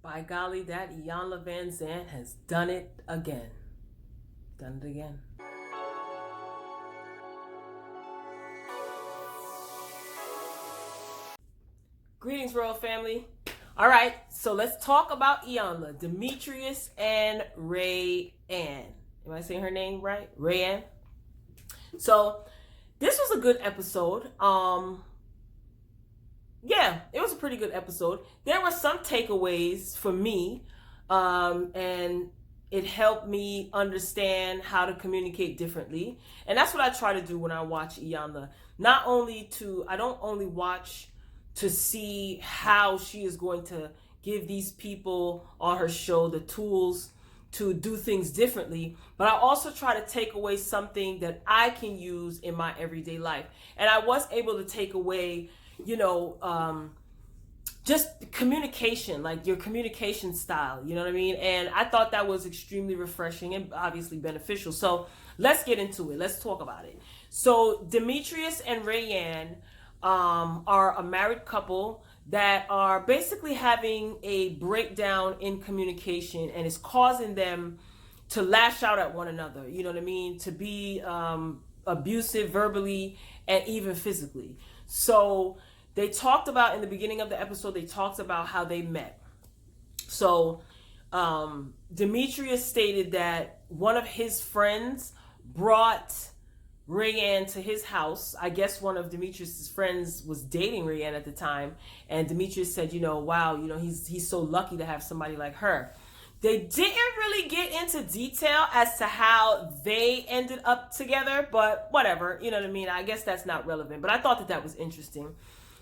By golly, that Iyanla Van Zandt has done it again. Done it again. Greetings, royal family. All right, so let's talk about Iyanla, Demetrius, and RaAnne. Am I saying her name right? RaAnne. So this was a good episode. Yeah, it was a pretty good episode. There were some takeaways for me, and it helped me understand how to communicate differently. And that's what I try to do when I watch Iyanla. I don't only watch to see how she is going to give these people on her show the tools to do things differently, but I also try to take away something that I can use in my everyday life. And I was able to take away, just communication, like your communication style, you know what I mean? And I thought that was extremely refreshing and obviously beneficial. So let's get into it. Let's talk about it. So Demetrius and RaAnne are a married couple that are basically having a breakdown in communication, and it's causing them to lash out at one another, you know what I mean? To be abusive verbally and even physically. So they talked about, in the beginning of the episode, they talked about how they met. So Demetrius stated that one of his friends brought RaAnne to his house. I guess one of Demetrius's friends was dating RaAnne at the time, and Demetrius said, wow, he's so lucky to have somebody like her. They didn't really get into detail as to how they ended up together, but whatever, you know what I mean? I guess that's not relevant, but I thought that was interesting.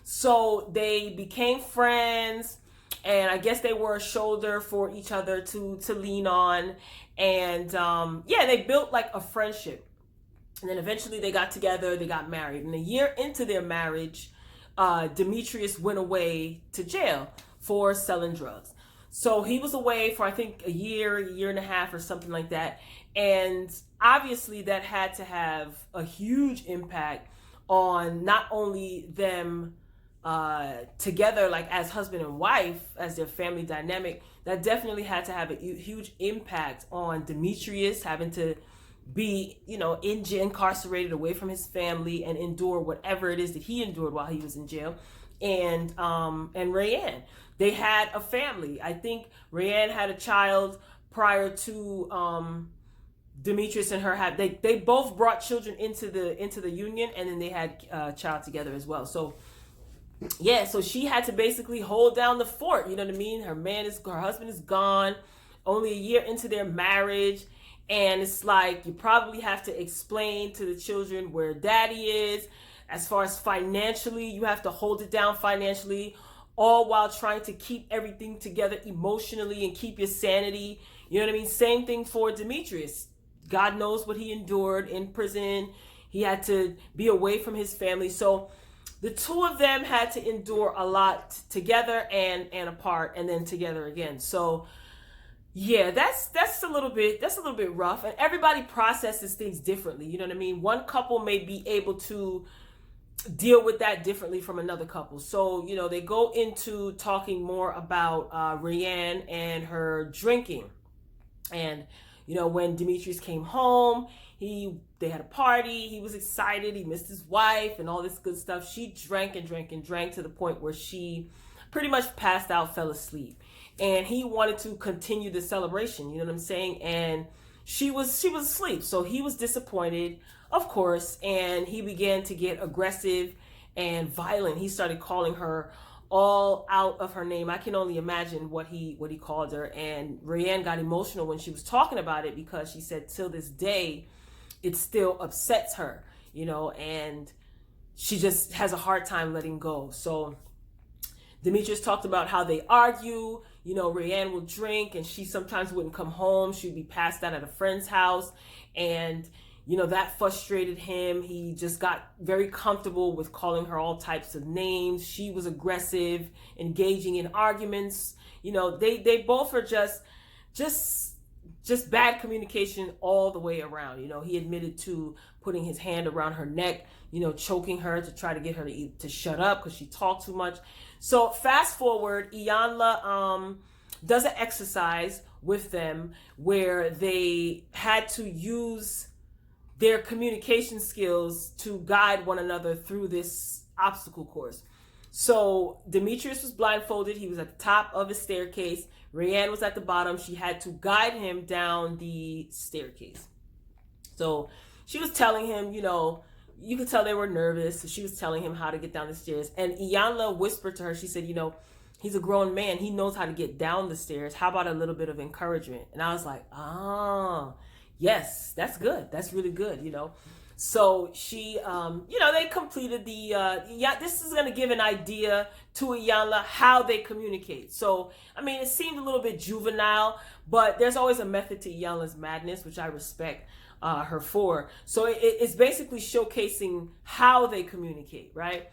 So they became friends, and I guess they were a shoulder for each other to lean on, and they built like a friendship. And then eventually they got together, they got married. And a year into their marriage, Demetrius went away to jail for selling drugs. So he was away for, I think, a year and a half or something like that. And obviously that had to have a huge impact on not only them together, like as husband and wife, as their family dynamic. That definitely had to have a huge impact on Demetrius having to be, incarcerated away from his family and endure whatever it is that he endured while he was in jail. And RaAnne, they had a family. I think RaAnne had a child prior to Demetrius and her they both brought children into the union, and then they had a child together as well. So yeah, so she had to basically hold down the fort, you know what I mean? Her husband is gone, only a year into their marriage. And it's like, you probably have to explain to the children where daddy is. As far as financially, you have to hold it down financially, all while trying to keep everything together emotionally and keep your sanity. You know what I mean? Same thing for Demetrius. God knows what he endured in prison. He had to be away from his family. So the two of them had to endure a lot together and apart, and then together again. So yeah, that's a little bit rough, and everybody processes things differently. You know what I mean? One couple may be able to deal with that differently from another couple. So, they go into talking more about RaAnne and her drinking. And, when Demetrius came home, they had a party, he was excited, he missed his wife and all this good stuff. She drank and drank and drank to the point where she pretty much passed out, fell asleep. And he wanted to continue the celebration, you know what I'm saying? And she was asleep. So he was disappointed, of course, and he began to get aggressive and violent. He started calling her all out of her name. I can only imagine what he called her. And RaAnne got emotional when she was talking about it, because she said till this day it still upsets her, and she just has a hard time letting go. So Demetrius talked about how they argue. RaAnne will drink, and she sometimes wouldn't come home. She'd be passed out at a friend's house, and that frustrated him. He just got very comfortable with calling her all types of names. She was aggressive, engaging in arguments. They both are just bad communication all the way around. He admitted to putting his hand around her neck, choking her to try to get her to shut up because she talked too much. So fast forward, Iyanla does an exercise with them where they had to use their communication skills to guide one another through this obstacle course. So Demetrius was blindfolded. He was at the top of a staircase. RaAnne was at the bottom. She had to guide him down the staircase. So she was telling him, you could tell they were nervous. So she was telling him how to get down the stairs. And Iyanla whispered to her, she said, he's a grown man. He knows how to get down the stairs. How about a little bit of encouragement? And I was like, yes, that's good. That's really good, So she, they completed this is going to give an idea to Iyanla how they communicate. So, it seemed a little bit juvenile, but there's always a method to Iyanla's madness, which I respect her for. So it's basically showcasing how they communicate, right?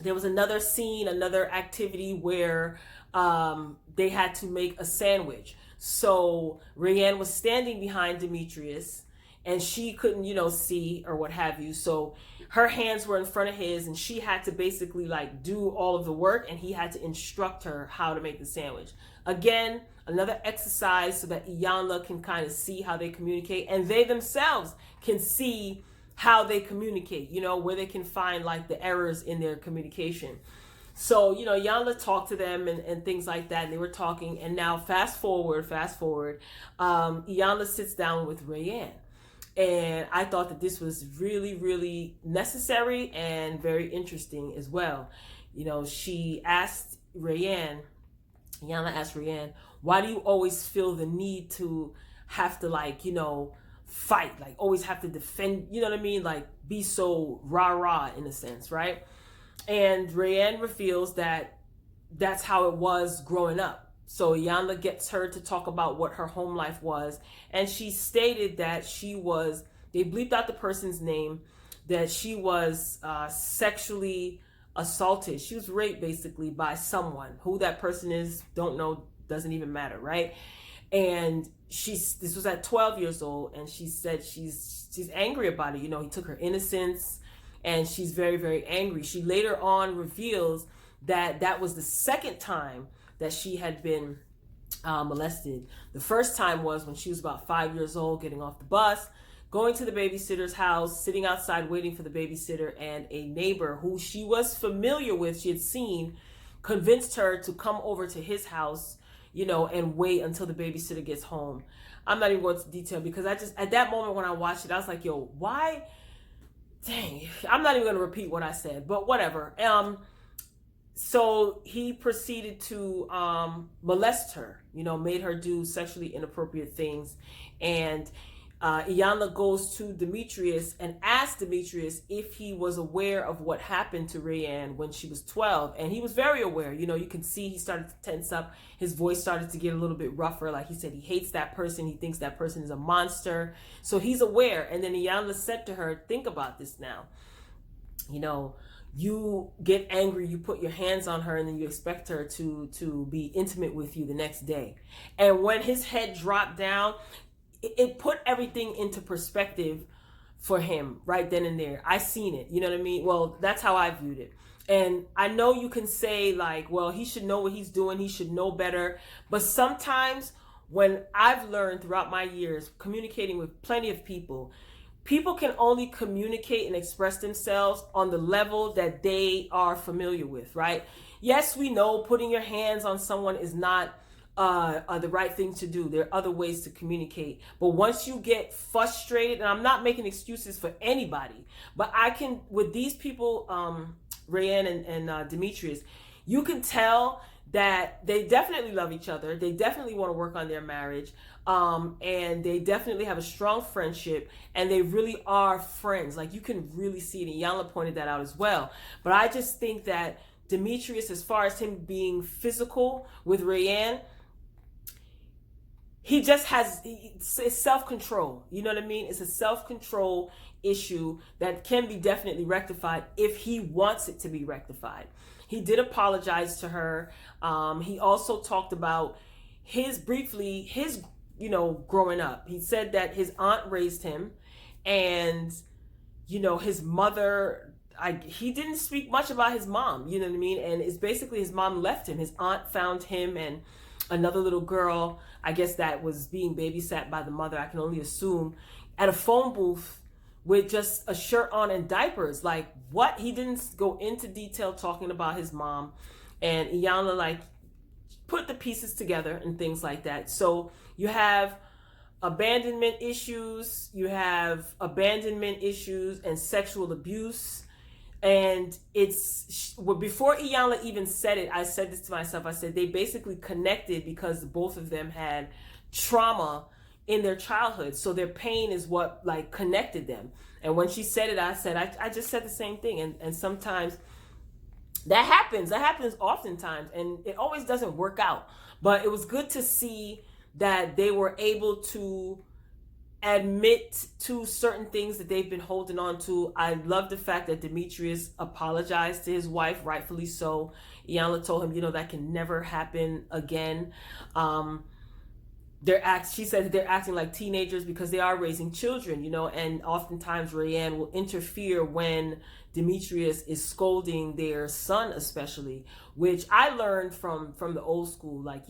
There was another scene, another activity where they had to make a sandwich. So RaAnne was standing behind Demetrius and she couldn't, see or what have you. So her hands were in front of his and she had to basically do all of the work and he had to instruct her how to make the sandwich. Again, another exercise so that Iyanla can kind of see how they communicate and they themselves can see how they communicate, where they can find the errors in their communication. So, Iyanla talked to them and things like that. And they were talking. And now fast forward, Iyanla sits down with RaAnne. And I thought that this was really, really necessary and very interesting as well. She asked RaAnne, Iyanla asked RaAnne, why do you always feel the need to have to fight, always have to defend, be so rah-rah in a sense, right? And RaAnne reveals that that's how it was growing up. So Iyanla gets her to talk about what her home life was. And she stated that they bleeped out the person's name, that she was sexually assaulted. She was raped basically by someone. Who that person is, don't know, doesn't even matter, right? And this was at 12 years old, and she said she's angry about it. He took her innocence, and she's very, very angry. She later on reveals that was the second time that she had been molested. The first time was when she was about 5 years old, getting off the bus, going to the babysitter's house, sitting outside waiting for the babysitter, and a neighbor who she was familiar with, she had seen, convinced her to come over to his house, and wait until the babysitter gets home. I'm not even going into detail because at that moment when I watched it, I was like, yo, why? Dang, I'm not even going to repeat what I said, but whatever. So he proceeded to molest her, made her do sexually inappropriate things. And Iyanla goes to Demetrius and asks Demetrius if he was aware of what happened to RaAnne when she was 12. And he was very aware. You can see he started to tense up. His voice started to get a little bit rougher. Like he said, he hates that person. He thinks that person is a monster. So he's aware. And then Iyanla said to her, think about this now. You get angry, you put your hands on her, and then you expect her to be intimate with you the next day. And when his head dropped down, it put everything into perspective for him right then and there. I seen it, you know what I mean? Well, that's how I viewed it. And I know you can say well, he should know what he's doing. He should know better. But sometimes when I've learned throughout my years communicating with plenty of people can only communicate and express themselves on the level that they are familiar with, right? Yes, we know putting your hands on someone is not the right thing to do. There are other ways to communicate. But once you get frustrated, and I'm not making excuses for anybody, but I can, with these people, RaAnne and Demetrius, you can tell that they definitely love each other. They definitely want to work on their marriage. And they definitely have a strong friendship, and they really are friends. You can really see it. And Iyanla pointed that out as well. But I just think that Demetrius, as far as him being physical with RaAnne, he just has, it's self-control. You know what I mean? It's a self-control issue that can be definitely rectified if he wants it to be rectified. He did apologize to her. He also talked about his growing up. He said that his aunt raised him, and, his mother, he didn't speak much about his mom, you know what I mean? And it's basically his mom left him. His aunt found him and another little girl, I guess that was being babysat by the mother, I can only assume, at a phone booth with just a shirt on and diapers. Like, what? He didn't go into detail talking about his mom. And Iyanla, like, put the pieces together and things like that. So you have abandonment issues, and sexual abuse. And it's, well, before Iyanla even said it, I said this to myself. I said they basically connected because both of them had trauma in their childhood. So their pain is what like connected them. And when she said it, I said, I just said the same thing. And sometimes that happens oftentimes, and it always doesn't work out. But it was good to see that they were able to admit to certain things that they've been holding on to. I love the fact that Demetrius apologized to his wife, rightfully so. Iyanla told him, that can never happen again. She said that they're acting like teenagers because they are raising children, and oftentimes RaAnne will interfere when Demetrius is scolding their son, especially, which I learned from the old school. Like,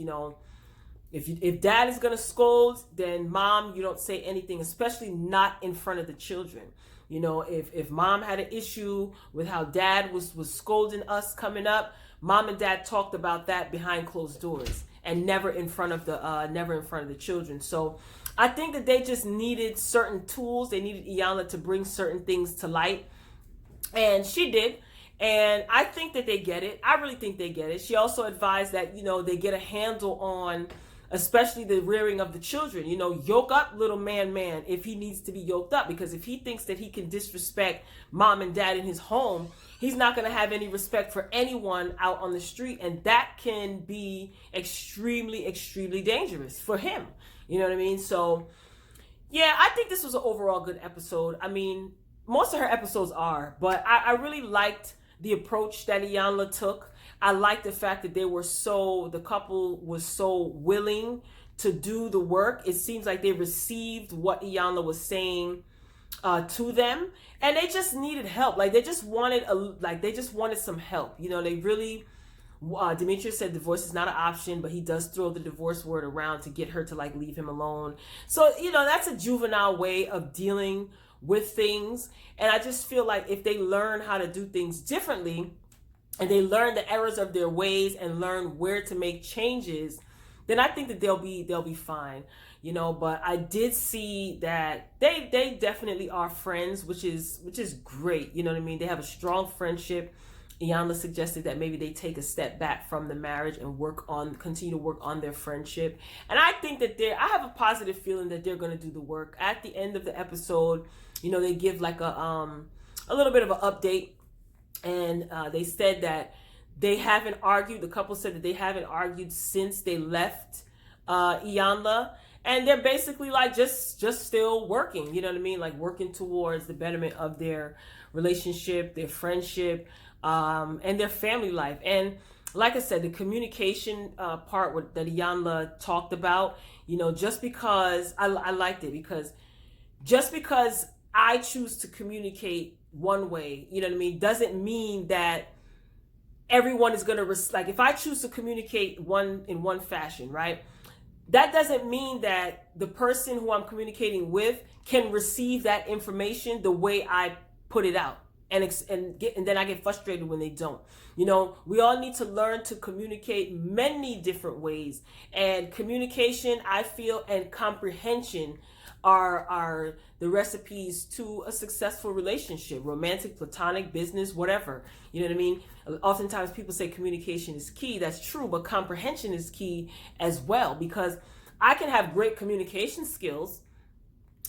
if dad is gonna scold, then mom, you don't say anything, especially not in front of the children. If mom had an issue with how dad was scolding us coming up, mom and dad talked about that behind closed doors and never in front of the children. So I think that they just needed certain tools. They needed Iyanla to bring certain things to light, and she did. And I think that they get it. I really think they get it. She also advised that, they get a handle on especially the rearing of the children. Yoke up little man if he needs to be yoked up, because if he thinks that he can disrespect mom and dad in his home, he's not going to have any respect for anyone out on the street, and that can be extremely, extremely dangerous for him. You know what I mean? So yeah, I think this was an overall good episode. I mean, most of her episodes are, but I really liked the approach that Iyanla took. I like the fact that the couple was so willing to do the work. It seems like they received what Iyanla was saying to them, and they just needed help. Like, they just wanted some help. They really, Demetrius said divorce is not an option, but he does throw the divorce word around to get her to like leave him alone. So, that's a juvenile way of dealing with things. And I just feel like if they learn how to do things differently, and they learn the errors of their ways and learn where to make changes, then I think that they'll be fine. But I did see that they definitely are friends, which is great. You know what I mean? They have a strong friendship. Iyanla suggested that maybe they take a step back from the marriage and continue to work on their friendship. And I think that I have a positive feeling that they're going to do the work. At the end of the episode, they give like a little bit of an update. And they said that they haven't argued. The couple said that they haven't argued since they left Iyanla. And they're basically like just still working, you know what I mean? Like working towards the betterment of their relationship, their friendship, and their family life. And like I said, the communication part that Iyanla talked about, just because I liked it, because just because I choose to communicate one way, you know what I mean, doesn't mean that everyone is going to like, if I choose to communicate in one fashion, right, that doesn't mean that the person who I'm communicating with can receive that information the way I put it out, and then I get frustrated when they don't. We all need to learn to communicate many different ways, and communication, I feel, and comprehension are the recipes to a successful relationship, romantic, platonic, business, whatever. You know what I mean? Oftentimes people say communication is key. That's true, but comprehension is key as well, because I can have great communication skills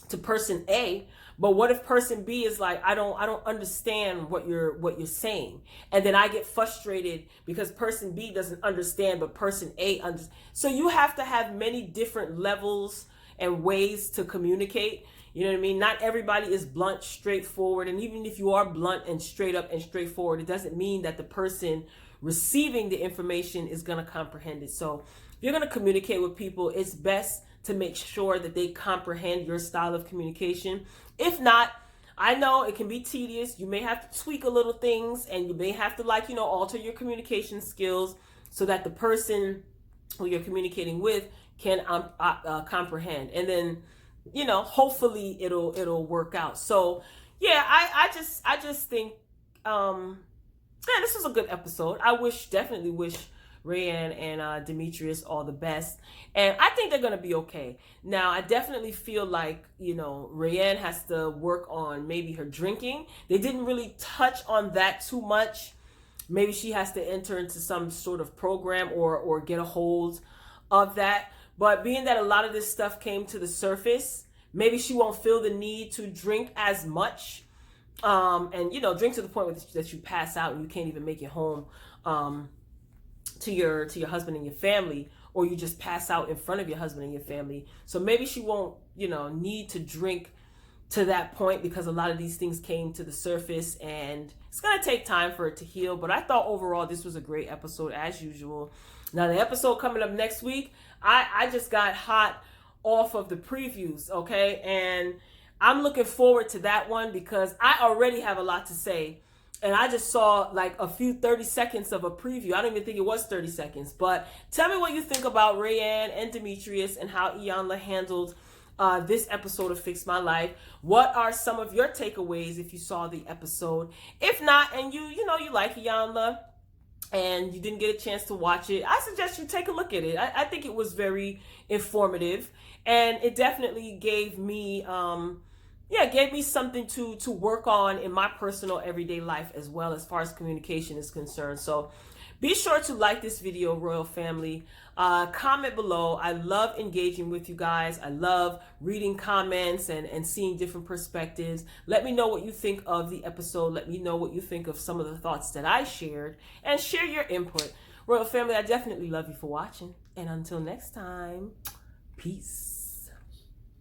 to person A, but what if person B is like, I don't understand what you're saying, and then I get frustrated because person B doesn't understand, but person A understands. So you have to have many different levels and ways to communicate. You know what I mean? Not everybody is blunt, straightforward. And even if you are blunt and straight up and straightforward, it doesn't mean that the person receiving the information is going to comprehend it. So if you're going to communicate with people, it's best to make sure that they comprehend your style of communication. If not, I know it can be tedious. You may have to tweak a little things, and you may have to alter your communication skills so that the person who you're communicating with can comprehend, and then hopefully it'll work out. So yeah, I just think yeah, this was a good episode. Definitely wish RaAnne and Demetrius all the best, and I think they're gonna be okay. Now, I definitely feel like RaAnne has to work on maybe her drinking. They didn't really touch on that too much. Maybe she has to enter into some sort of program or get a hold of that. But being that a lot of this stuff came to the surface, maybe she won't feel the need to drink as much. And drink to the point that you pass out and you can't even make it home to your husband and your family, or you just pass out in front of your husband and your family. So maybe she won't need to drink to that point, because a lot of these things came to the surface and it's going to take time for it to heal. But I thought overall this was a great episode as usual. Now, the episode coming up next week, I just got hot off of the previews, okay? And I'm looking forward to that one because I already have a lot to say. And I just saw like a few 30 seconds of a preview. I don't even think it was 30 seconds. But tell me what you think about RaAnne and Demetrius and how Iyanla handled this episode of Fix My Life. What are some of your takeaways if you saw the episode? If not, and you like Iyanla and you didn't get a chance to watch it, I suggest you take a look at it. I think it was very informative, and it definitely gave me something to work on in my personal everyday life as well, as far as communication is concerned. So be sure to like this video, Royal Family. Comment below. I love engaging with you guys. I love reading comments and seeing different perspectives. Let me know what you think of the episode. Let me know what you think of some of the thoughts that I shared, and share your input. Royal Family, I definitely love you for watching. And until next time, peace.